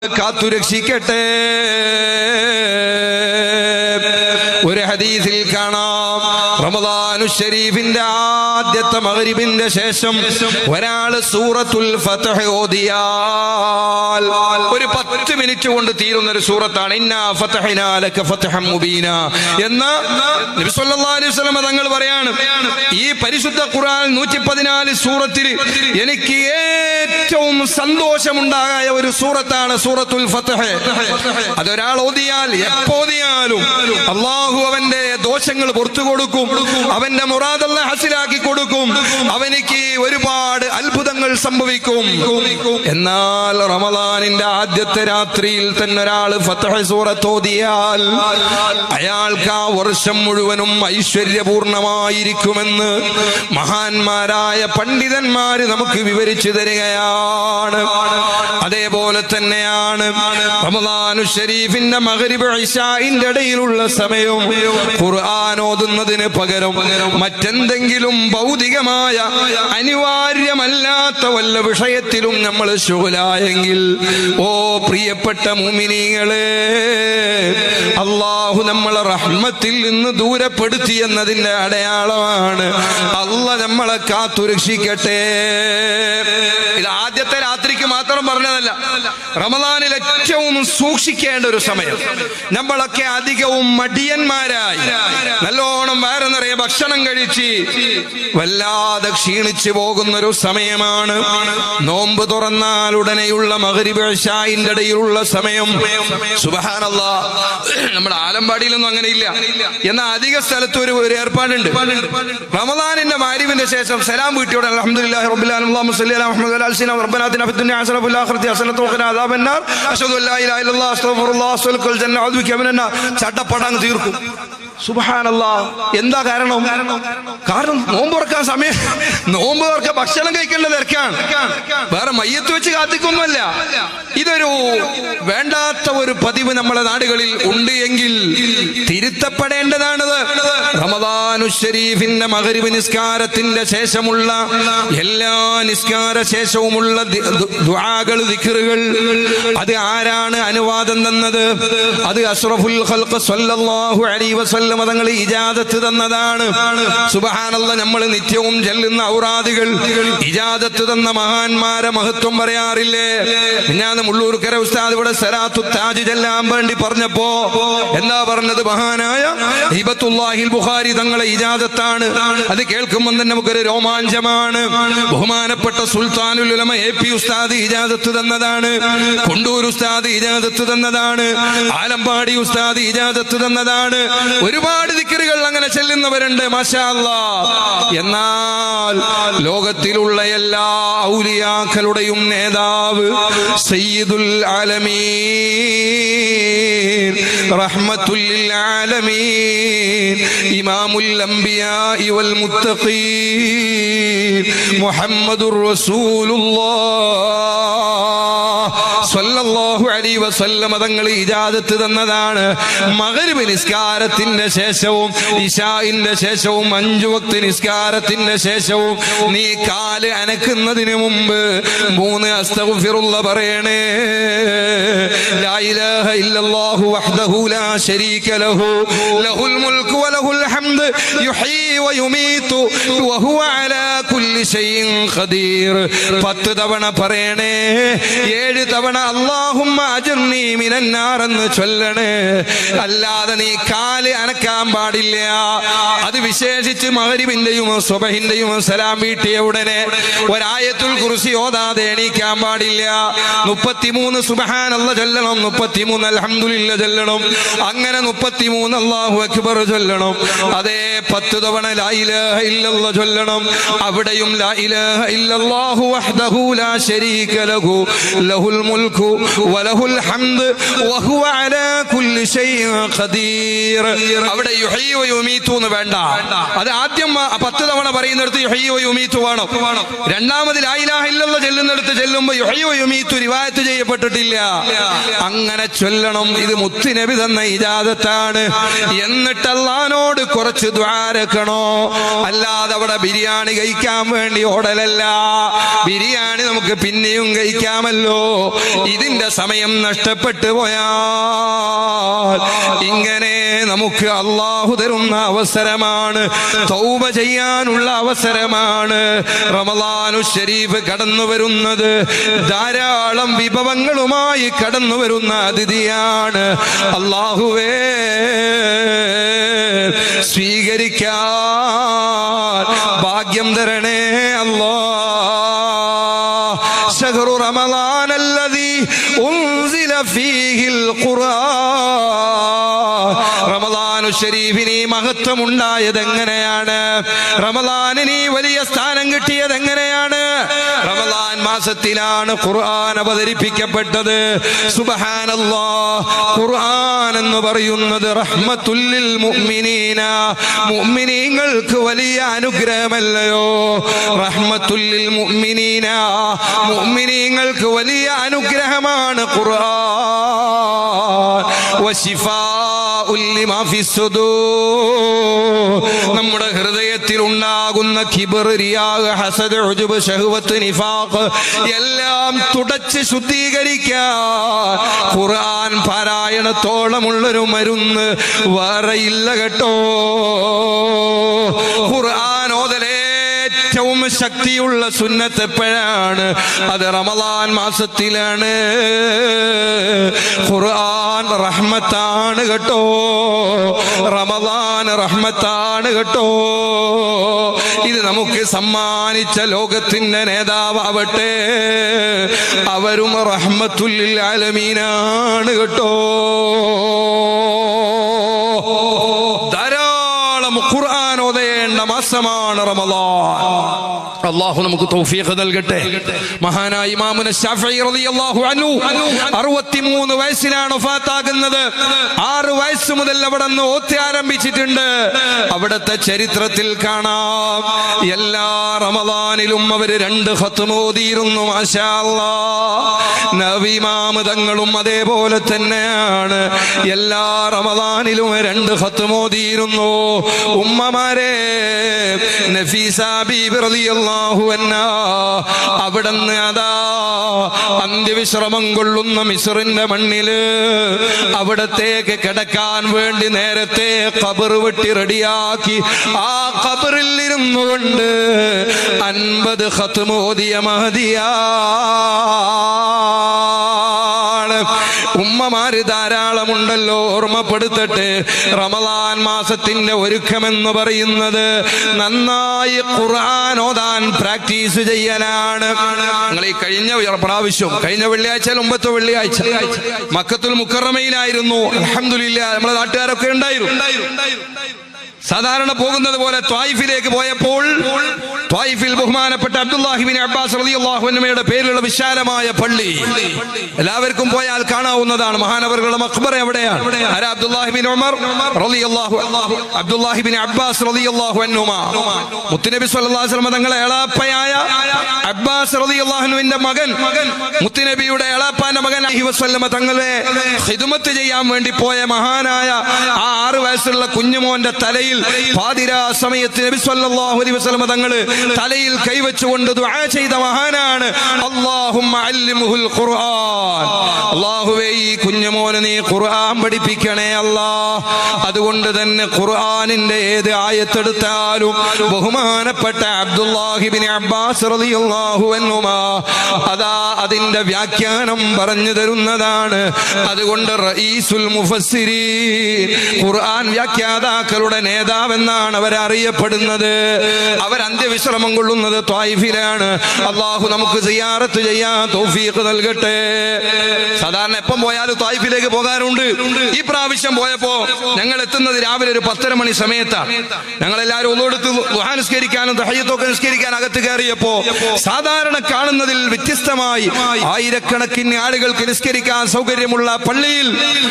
കാത്തുരക്ഷിക്കട്ടെ. ഒരു ഹദീസിൽ കാണാം, റമദാനു ശരീഫിന്റെ ആദ്യത്തെ മഗ്രിബിന്റെ ശേഷം ഒരാള് സൂറത്തുൽ ഫത്ഹ് ഓതിയാൽ ഒരു 10 മിനിറ്റ് കൊണ്ട് തീരുന്ന ഒരു സൂറത്താണ് ഇന്നാ ഫതഹ്നാ ലക ഫത്ഹൻ മുബീന എന്ന് നബി സല്ലല്ലാഹു അലൈഹി വസല്ലം തങ്ങൾ പറയാണ്. ഈ പരിശുദ്ധ ഖുർആൻ 114 സൂറത്തിൽ എനിക്ക് ഏറ്റവും സന്തോഷമുണ്ടായ ഒരു സൂറത്താണ് സൂറത്തുൽ ഫത്ഹ്. അതൊരാൾ ഓതിയാൽ എപ്പോതിയാലും അല്ലാഹു അവന്റെ ദോഷങ്ങൾ പുറത്തു കൊടുക്കും, അവന്റെ മുറാദ് അല്ലാഹ് ഹസിലാക്കി കൊടുക്കും, അവനിക്ക് ഒരുപാട് അത്ഭുതങ്ങൾ സംഭവിക്കും. എന്നാൽ റമദാനിന്റെ ആദ്യത്തെ രാത്രിയിൽ തന്നെ ഒരാൾ ഫത്ഹ് സൂറത്ത് ഓതിയാൽ അയാൾക്ക് ആ വർഷം മുഴുവനും ഐശ്വര്യപൂർണമായിരിക്കുമെന്ന് മഹാന്മാരായ പണ്ഡിതന്മാര് നമുക്ക് വിവരിച്ചു തരികയാണ്. അതേപോലെ തന്നെയാണ് റമദാനു ശരീഫിന്റെ മഗ്രിബ് ഇശാഇന്റെ ഇടയിലുള്ള സമയവും ഖുർആൻ ഓതുന്നതിന് പകരം മറ്റെന്തെങ്കിലും ഭൗതികമായ അനിവാര്യമല്ലാത്ത വല്ല വിഷയത്തിലും നമ്മൾ ശുഗലായെങ്കിൽ, ഓ പ്രിയപ്പെട്ട മുഅ്മിനീങ്ങളെ, അല്ലാഹു നമ്മളെ റഹ്മത്തിൽ നിന്ന് ദൂരപ്പെടുത്തി എന്നതിന്റെ അടയാളമാണ്. അല്ലാഹ് നമ്മളെ കാത്തുരക്ഷിക്കട്ടെ. ഇത് ആദ്യത്തെ രാത്രിക്ക് മാത്രം പറഞ്ഞതല്ല, റമദാനിൽ ഏറ്റവും സൂക്ഷിക്കേണ്ട ഒരു സമയം. നമ്മളൊക്കെ അധികവും മടിയന്മാരായി നല്ലോണം വയറ് നിറയെ ഭക്ഷണം കഴിച്ച് വല്ലാതെ ക്ഷീണിച്ചു പോകുന്ന ഒരു സമയമാണ്. നോമ്പ് തുറന്നാൽ ഉടനെയുള്ള മഗ്രിബ് ഇശാഇന്റെ ഇടയിലുള്ള സമയം. സുബ്ഹാനല്ലാഹ്, നമ്മുടെ ആലമ്പാടിയിലൊന്നും അങ്ങനെയില്ല. എന്നാൽ അധിക സ്ഥലത്ത് ഒരു ഏർപ്പാടുണ്ട്. റമദാനിന്റെ മഗ്രിബിന്റെ ശേഷം സലാം വീട്ടിയോടെ അൽഹംദുലില്ലാഹി റബ്ബിൽ ആലമീൻ അല്ലാഹുമ്മ സ്വല്ലി അലാ മുഹമ്മദ് വഅലാ അലിഹിന റബ്ബനാ അതിനാ ഫിദ്ദുനിയ ഹസനത വഫിൽ ആഖിറതി ഹസനത വഖിനാ അദാബന്നാർ അശ്ഹദു അല്ലാ ഇലാഹ ഇല്ലല്ലാഹ് അസ്തഗ്ഫിറുല്ലാഹ് വഅസ്തഗ്ഫിറുൽ ജന്ന അഊദു ബിക മിനൻ നാർ. ചട്ടപ്പടങ്ങ് തീർക്കും. സുബ്ഹാനല്ലാഹ്, എന്താ കാരണം? നോമ്പ് തുറക്കാൻ സമയം, നോമ്പ് തുറക്കാൻ ഭക്ഷണം കഴിക്കേണ്ട തിരക്കാണ്. വേറെ മയ്യത്ത് വെച്ച് കാത്തിക്കൊന്നുമല്ല. ഇതൊരു വേണ്ടാത്ത ഒരു പതിവ് നമ്മുടെ നാടുകളിൽ ഉണ്ട് എങ്കിൽ തിരുത്തപ്പെടേണ്ടതാണിത്. റമദാനു ശരീഫിന്റെ മഗ്രിബ് നിസ്കാരത്തിന്റെ ശേഷമുള്ള എല്ലാ നിസ്കാര ശേഷവുമുള്ള ദുആകൾ, ദിക്റുകൾ, അത് ആരാണ് അനുവാദം തന്നത്? അത് അഷ്റഫുൽ ഖൽഖ് സ്വല്ലല്ലാഹു അലൈഹി വസല്ലം തങ്ങൾ ഇജാദത്ത് തന്നതാണ്. സുബ്ഹാനല്ലാഹ്, നമ്മൾ നിത്യവും ചെല്ലുന്ന ഔറാദുകൾ ഇജാദത്ത് തന്ന മഹാന്മാരെ മഹത്വം പറയാറില്ലേ? ഞാൻ മുള്ളൂർക്കര ഉസ്താദ് ഇവിടെ സലാത്തു താജ് ചെല്ലാൻ വേണ്ടി പറഞ്ഞപ്പോ എന്താ പറഞ്ഞത്? മഹാനായ ഹിബത്തുല്ലാഹിൽ ബുഖാരി തങ്ങളെ ഇജാദത്താണ്. അത് കേൾക്കുമ്പോൾ തന്നെ നമുക്കൊരു രോമാഞ്ചമാണ്. ബഹുമാനപ്പെട്ട സുൽത്താനുൽ ഉലമ AP ഉസ്താദ് ഇജാദത്ത് തന്നതാണ്. കൊണ്ടൂർ ഉസ്താദ് ഇജാദത്ത് തന്നതാണ്. ആലമ്പാടി ഉസ്താദ് ഇജാദത്ത് തന്നതാണ്. ഒരുപാട് ദിക്റുകൾ അങ്ങനെ ചെല്ലുന്നവരുണ്ട്, മാഷാ അല്ലാഹ്. എന്നാൽ ലോകത്തിലുള്ള എല്ലാ ഔലിയാക്കളുടെയും നേതാവ് സയ്യിദുൽ ആലമീൻ, റഹ്മത്തുൽ ലിൽ ആലമീൻ, ഇമാമുൽ അംബിയാഇ വൽ മുത്തഖീൻ മുഹമ്മദുർ റസൂലുള്ളാഹ് സ്വല്ലല്ലാഹു അലൈഹി വസല്ലം തങ്ങൾ ഇജാദത്ത് തന്നതാണ്. മഗ്രിബ് നിസ്കാരത്തിന്റെ ശേഷവും ഇശാഇന്റെ ശേഷവും 5 വക്ത് നിസ്കാരത്തിന്റെ ശേഷവും നീ കാല് അനക്കുന്നതിന് മുമ്പ് 3 അസ്തഗ്ഫിറുല്ലാഹ് പറയണേ. ലാ ഇലാഹ ഇല്ലല്ലാഹു വഹ്ദഹു ലാ ശരീക ലഹു ലഹുൽ മുൽക്കു വലഹുൽ ഹംദ് യുഹ്യി വയുമീതു വഹുവ അലാ കുല്ലി ഷൈഇൻ ഖദീർ. 10 തവണ പറയണേ. 7 തവണ അല്ലാഹുമ്മ അജ്ർനി മിനൻ നാർ എന്ന് ചൊല്ലണേ. അല്ലാതെ നീ കാല് അനക്കാൻ പാടില്ല. അത് വിശേഷിച്ച് മഗ്രിബിന്റെയും സുബ്ഹിന്റെയും സലാം വീട്ടിയ ഉടനെ ഒരായത്തുൽ കുർസി ഓതാതെ എണീക്കാൻ പാടില്ല. 33 സുബ്ഹാനല്ലാഹ് ചൊല്ലണം, 33 അൽഹംദുലില്ലാഹ് ചൊല്ലണം, അങ്ങനെ 33 അല്ലാഹു അക്ബർ ചൊല്ലണം. അതേ 10 തവണ ലാ ഇലാഹ ഇല്ലല്ലാഹ് ചൊല്ലണം. അവിടെയും ലാ ഇലാഹ ഇല്ലല്ലാഹു വഹ്ദഹു ലാ ശരീക ലഹു ലഹുൽ മുൽക്കു വലഹുൽ ഹംദ് വഹുവ അലാ കുല്ലി ഷൈഇൻ ഖദീർ. അവിടെ യുഹ്യി വയുമീതു എന്ന് വേണ്ട. അത് ആദ്യം 10 തവണ പറയുന്നിടത്ത് യുഹ്യി വയുമീതു വേണം. രണ്ടാമത് ലാ ഇലാഹ ഇല്ലല്ലാഹ് ചെല്ലുന്നിടത്ത് ചെല്ലുമ്പോൾ യുഹ്യി വയുമീതു റിവായത്ത് ചെയ്യപ്പെട്ടിട്ടില്ല. അങ്ങനെ ചൊല്ലണം. ഇത് മുത്തുനബി തന്ന ഇജാദത്താണ്. എന്നിട്ട് അല്ലാഹുവോട് കുറച്ച് വിളിച്ച് ദ്വാരക്കണോ? അല്ലാതെ അവിടെ ബിരിയാണി കഴിക്കാൻ വേണ്ടി ഓടലല്ല. ബിരിയാണി നമുക്ക് പിന്നെയും കഴിക്കാമല്ലോ. ഇതിന്റെ സമയം നഷ്ടപ്പെട്ടു പോയാൽ ഇങ്ങനെ നമുക്ക് അള്ളാഹു തരുന്ന അവസരമാണ്, തൗബ ചെയ്യാനുള്ള അവസരമാണ്. റമളാനു ശരീഫ് കടന്നു വരുന്നത് ധാരാളം വിഭവങ്ങളുമായി കടന്നു വരുന്ന അതിഥിയാണ്. അള്ളാഹുവേ, സ്വീകരിക്കാൻ ഭാഗ്യം തരണേ അല്ലാഹ്. ശഹ്റു റമളാൻ അല്ലദീ ഉൻസില ഫീഹിൽ ഖുർആൻ. റമളാനു ശരീഫിന് മഹത്വം ഉണ്ടായത് എങ്ങനെയാണ്? റമളാനിന് വലിയ സ്ഥാനം കിട്ടിയത് എങ്ങനെയാണ്? റമളാൻ മാസത്തിലാണ് ഖുർആൻ അവതരിപ്പിക്കപ്പെട്ടത്. സുബ്ഹാനല്ലാഹ്. ഖുർആൻ എന്ന് പറയുന്നത് റഹ്മത്തുൽ ലിൽ മുഅ്മിനീന, മുഅ്മിനീങ്ങൾക്ക് വലിയ അനുഗ്രഹമല്ലയോ? റഹ്മത്തുൽ ലിൽ മുഅ്മിനീന, മുഅ്മിനീങ്ങൾക്ക് വലിയ അനുഗ്രഹമാണ് ഖുർആൻ. വശിഫാഉൽ ലിമാ ഫിസ്സുദൂർ, നമ്മുടെ ഹൃദയത്തിൽ ഉണ്ടാകുന്ന കിബ്ർ, റിയാഅ്, ഹസദ്, ഉജ്ബ്, ശഹ്വത്ത്, നിഫാഖ് എല്ലാം തുടച്ച് ശുദ്ധീകരിക്കാൻ ഖുർആൻ പാരായണത്തോളമുള്ളൊരു മരുന്ന് വേറെയില്ല കേട്ടോ. ഖുർആൻ ഓതലേ ഏറ്റവും ശക്തിയുള്ള സുന്നത്ത് എപ്പോഴാണ്? അത് റമളാൻ മാസത്തിലാണ്. ഖുർആൻ റഹ്മത്താണ് കേട്ടോ. റമളാൻ റഹ്മത്താണ് കേട്ടോ. ഇത് നമുക്ക് സമ്മാനിച്ച ലോകത്തിന്റെ നേതാവാവട്ടെ, അവരും റഹ്മത്തുൽ ലിൽ ആലമീനാണ് കേട്ടോ. ധാരാളം ഖുർആൻ ഓതേണ്ട മാസമാണ് റമളാൻ. അല്ലാഹു നമുക്ക് തൗഫീഖ് നൽകട്ടെ. മഹാനായ ഇമാമുന ശാഫിഈ റളിയല്ലാഹു അൻഹു 63 വയസ്സിലാണ് വഫാത്താകുന്നത്. 6 വയസ്സ് മുതൽ അവിടെ നിന്ന് ഓത്തി ആരംഭിച്ചിട്ടുണ്ട്. അവിടുത്തെ ചരിത്രത്തിൽ കാണാം, എല്ലാ റമളാനിലും അവർ 2 ഖത്മ ഓതിയിരുന്നു. മാഷാ അല്ലാഹ്. നബി ഇമാം തങ്ങളും അതേപോലെ തന്നെയാണ്. എല്ലാ റമളാനിലും 2 ഖത്മ ഓതിയിരുന്നു. ഉമ്മമാരെ, നഫീസ ബീബി റളിയല്ലാഹു അൻഹാ അവിടുന്ന് അതാ അന്ത്യവിശ്രമം കൊള്ളുന്ന മിസ്റിന്റെ മണ്ണില് അവിടത്തേക്ക് കിടക്കാൻ വേണ്ടി നേരത്തെ ഖബർ വെട്ടി റെഡിയാക്കി ആ ഖബറിൽ ഇരുന്നു കൊണ്ട് 50 ഖത്മ ഓതിയ മഹദിയാണ്. ഉമ്മമാര് ധാരാളമുണ്ടല്ലോ, ഓർമ്മപ്പെടുത്തട്ടെ. റമളാൻ മാസത്തിന്റെ ഒരുക്കമെന്ന് പറയുന്നത് നന്നായി ഖുർആൻ ഓതാൻ പ്രാക്ടീസ് ചെയ്യലാണ്. നിങ്ങൾ ഈ കഴിഞ്ഞ പ്രാവശ്യം, കഴിഞ്ഞ വെള്ളിയാഴ്ച, മുമ്പത്തെ വെള്ളിയാഴ്ച മക്കത്തുൽ മുക്കറമയിലായിരുന്നു. അൽഹംദുലില്ലാഹ്, നമ്മുടെ നാട്ടുകാരൊക്കെ ഉണ്ടായിരുന്നു. സാധാരണ പോകുന്നത് പോലെ ത്വായിഫിലേക്ക് പോയപ്പോൾ ത്വായിഫിൽ ബഹുമാനപ്പെട്ട അബ്ദുല്ലാഹി ഇബ്നു അബ്ബാസ് റളിയല്ലാഹു അൻഹുയുടെ പേരിലുള്ള വിശാലമായ പള്ളി എല്ലാവർക്കും പോയാൽ കാണാവുന്നതാണ്. മഹാനവറുകളുടെ മഖ്ബറ എവിടെയാണ്? അബ്ദുല്ലാഹി ഇബ്നു ഉമർ റളിയല്ലാഹു അബ്ദുല്ലാഹി ഇബ്നു അബ്ബാസ് റളിയല്ലാഹു അൻഹുമാ, മുത്തുനബി സ്വല്ലല്ലാഹു അലൈഹി വസല്ലം തങ്ങളുടെ എളാപ്പയായ അബ്ബാസ് റളിയല്ലാഹു അൻഹുവിന്റെ മകൻ, മുത്തുനബിയുടെ എളാപ്പാന്റെ മകൻ അലൈഹി വസല്ലം തങ്ങളെ ഖിദ്മത്ത് ചെയ്യാൻ വേണ്ടി പോയ മഹാനായ ആ 6 വയസ്സുള്ള കുഞ്ഞുമോന്റെ തലയിൽ പാതിരാ സമയത്ത് നബി സല്ലല്ലാഹു അലൈഹി വസല്ലം തങ്ങള് തലയിൽ കൈവച്ചുകൊണ്ട് ദുആ ചെയ്ത മഹാനാണ്. അല്ലാഹുമ്മ അല്ലിമുൽ ഖുർആൻ, അല്ലാഹുവേ ഈ കുഞ്ഞുമോനെ നീ ഖുർആൻ പഠിപ്പിക്കണേ അല്ലാഹ്. അതുകൊണ്ട് തന്നെ ഖുർആനിന്റെ ഏത് ആയത്തെടുത്താലും ബഹുമാനപ്പെട്ട അബ്ദുല്ലാഹി ഇബ്നു അബ്ബാസ് റളിയല്ലാഹു അൻഹുമാ അതാ അതിന്റെ വ്യാഖ്യാനം പറഞ്ഞു തരുന്നതാണ്. അതുകൊണ്ട് റഈസുൽ മുഫസ്സിരീൻ, ഖുർആൻ വ്യാഖ്യാതാക്കളുടെ നേതാവെന്നാണ് അവരറിയപ്പെടുന്നത്. അവർ അന്ത്യവിശ്രമം കൊള്ളുന്നത് ത്വായിഫിലാണ്. അള്ളാഹു നമുക്ക് സിയാറത്ത് ചെയ്യാൻ തൗഫീഖ് നൽകട്ടെ. സാധാരണ എപ്പം പോയാലും ത്വായിഫിലേക്ക് പോകാറുണ്ട്. ഈ പ്രാവശ്യം പോയപ്പോ ഞങ്ങൾ എത്തുന്നത് രാവിലെ ഒരു 10:30 മണി സമയത്താണ്. ഞങ്ങൾ എല്ലാവരും ഒന്നുകൊടുത്ത് ദുആ നിസ്കരിക്കാനും തഹയ്യത്തൊക്കെ നിസ്കരിക്കാൻ അകത്ത് കയറിയപ്പോ സാധാരണ കാണുന്നതിൽ വ്യത്യസ്തമായി ആയിരക്കണക്കിന് ആളുകൾക്ക് നിസ്കരിക്കാൻ സൗകര്യമുള്ള പള്ളിയിൽ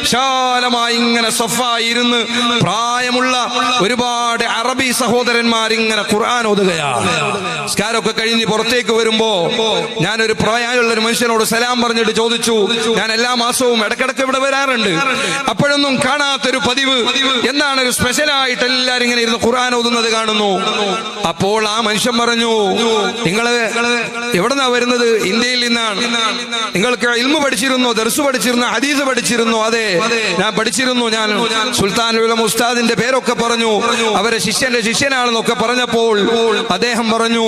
വിശാലമായി ഇങ്ങനെ സഫായിരുന്ന് പ്രായമുള്ള ഒരുപാട് അറബി സഹോദരന്മാർ ഇങ്ങനെ ഖുർആൻ ഓതുകയാണ്. നിസ്കാരമൊക്കെ കഴിഞ്ഞ് പുറത്തേക്ക് വരുമ്പോ ഞാനൊരു പ്രായമുള്ള ഒരു മനുഷ്യനോട് സലാം പറഞ്ഞിട്ട് ചോദിച്ചു, ഞാൻ എല്ലാ മാസവും ഇടക്കിടക്ക് ഇവിടെ വരാറുണ്ട്, അപ്പോഴൊന്നും കാണാത്തൊരു പതിവ്, എന്താണ് ഒരു സ്പെഷ്യലായിട്ട് എല്ലാരും ഇങ്ങനെ ഇരുന്ന് ഖുർആൻ ഓതുന്നത് കാണുന്നു. അപ്പോൾ ആ മനുഷ്യൻ പറഞ്ഞു, നിങ്ങള് എവിടെന്നാ വരുന്നത്? ഇന്ത്യയിൽ നിന്നാണ്. നിങ്ങൾക്ക് ഇൽമു പഠിച്ചിരുന്നോ, ദർസ് പഠിച്ചിരുന്നോ, ഹദീസ് പഠിച്ചിരുന്നോ? അതെ, ഞാൻ പഠിച്ചിരുന്നു. ഞാൻ സുൽത്താൻ ഉലമ ഉസ്താദിന്റെ പേരൊക്കെ പറഞ്ഞു, അവരെ ശിഷ്യന്റെ ശിഷ്യനാണെന്നൊക്കെ പറഞ്ഞപ്പോൾ അദ്ദേഹം പറഞ്ഞു,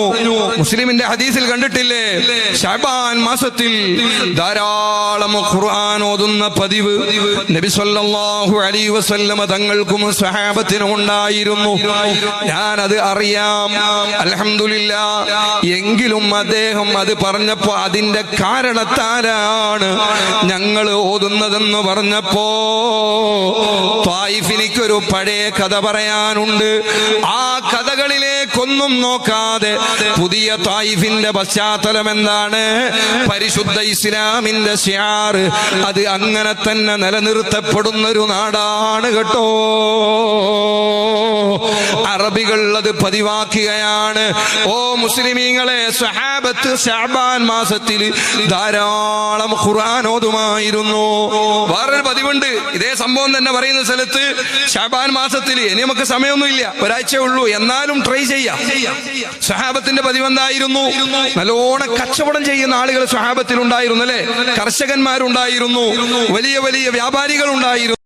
മുസ്ലിമിന്റെ ഹദീസിൽ കണ്ടിട്ടില്ലേ, ശഅബാൻ മാസത്തിൽ ധാരാളം ഖുർആൻ ഓതുന്ന പതിവ് നബി സല്ലല്ലാഹു അലൈഹി വസല്ലമ തങ്ങൾക്കും സ്വഹാബത്തിനും ഉണ്ടായിരുന്നു. ഞാനത് അറിയാം, അൽഹംദുലില്ലാഹ്. എങ്കിലും അദ്ദേഹം അത് പറഞ്ഞപ്പോ അതിന്റെ കാരണത്താലാണ് ഞങ്ങൾ ഓതുന്നതെന്ന് പറഞ്ഞപ്പോ ത്വായിഫിനിക്കൊരു പഴയ കഥ പറയാനുണ്ട്. ആ കഥകളിലേക്കൊന്നും നോക്കാതെ പുതിയ ത്വായിഫിന്റെ പശ്ചാത്തലം എന്താണ്, പരിശുദ്ധ ഇസ്ലാമിന്റെ ശിആർ അത് അങ്ങനെ തന്നെ നിലനിർത്തപ്പെടുന്നൊരു നാടാണ് കേട്ടോ. അറബികൾ അത് പതിവാക്കുകയാണ്. ഓ മുസ്ലിമീങ്ങളെ, സ്വഹാബത്ത് ശഅബാൻ മാസത്തിൽ ധാരാളം ഖുർആൻ ഓതുമായിരുന്നു. വേറൊരു പതിവുണ്ട്, ഇതേ സംഭവം തന്നെ പറയുന്ന സ്ഥലത്ത് ശഅബാൻ മാസത്തിൽ, ഇനി നമുക്ക് സമയമൊന്നുമില്ല, ഒരാഴ്ച ഉള്ളൂ, എന്നാലും ട്രൈ ചെയ്യാം. സ്വഹാബത്തിന്റെ പതിവ് എന്തായിരുന്നു? നല്ലോണം കച്ചവടം ചെയ്യുന്ന ആളുകൾ സ്വഹാബത്തിൽ ഉണ്ടായിരുന്നു, അല്ലെ? കർഷകന്മാരുണ്ടായിരുന്നു, വലിയ വലിയ വ്യാപാരികൾ ഉണ്ടായിരുന്നു.